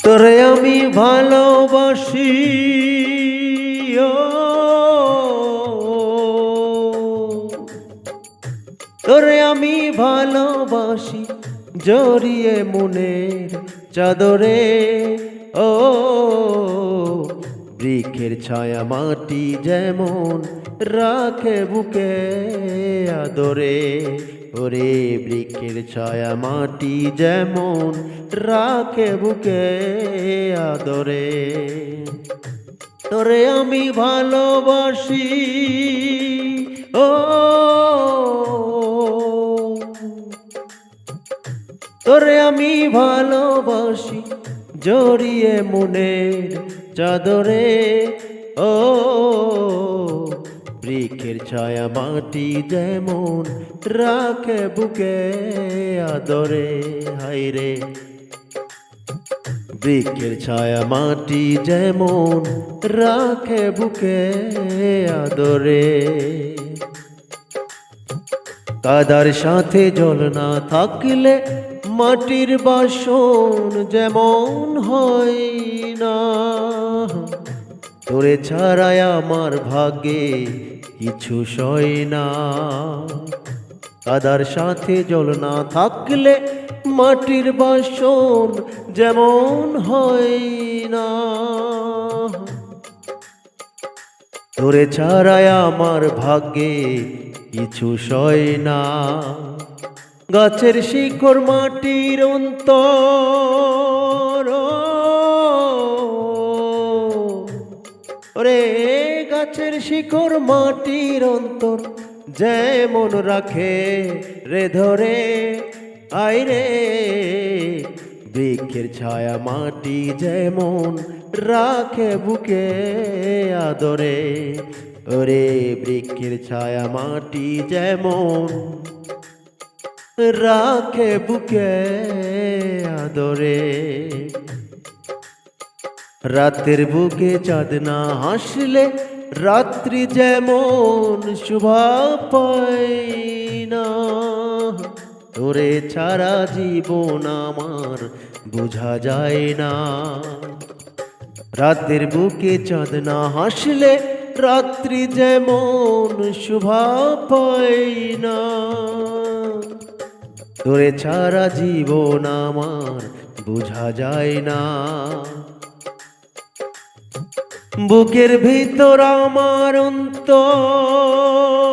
তোরে আমি ভালোবাসি ও, তোরে আমি ভালোবাসি জড়িয়ে মনের চাদরে ও, বৃক্ষের ছায়া মাটি যেমন রাখে বুকে আদরে, ওরে বৃক্ষের ছায়া মাটি যেমন রাখে বুকে আদরে। তোরে আমি ভালোবাসি ও, তোরে আমি ভালোবাসি জড়িয়ে মনের চাদরে ও, বৃক্ষের ছায়া মাটি যেমন রাখে বুকে আদরে। হায়রে বৃক্ষের ছায়া মাটি যেমন রাখে বুকে আদরে। কাদার সাথে জল না থাকলে মাটির বাসন যেমন হয় না, তোরে ছাড়াই আমার ভাগ্যে কিছু সয় না। কাদার সাথে জল না থাকলে মাটির বাসন যেমন হয় না, তোরে ছাড়াই আমার ভাগ্যে কিছু সয় না। গাছের শিকড় মাটির অন্তর ওরে, গাছের শিকড় মাটির অন্তর যেমন রাখে রে ধরে। আইরে বৃক্ষের ছায়া মাটি যেমন রাখে বুকে আদরে, ওরে বৃক্ষের ছায়া মাটি যেমন রাখে বুকে আদরে। রাতের বুকে চাঁদ না হাসলে রাত্রি যেমন শোভা পায় না, তোরে ছাড়া জীবন আমার বোঝা যায় না। রাতের বুকে চাঁদ না হাসলে রাত্রি যেমন শোভা পায় না, তোরে ছাড়া জীবন আমার বোঝা যায় না। বুকের ভিতর আমার অন্তর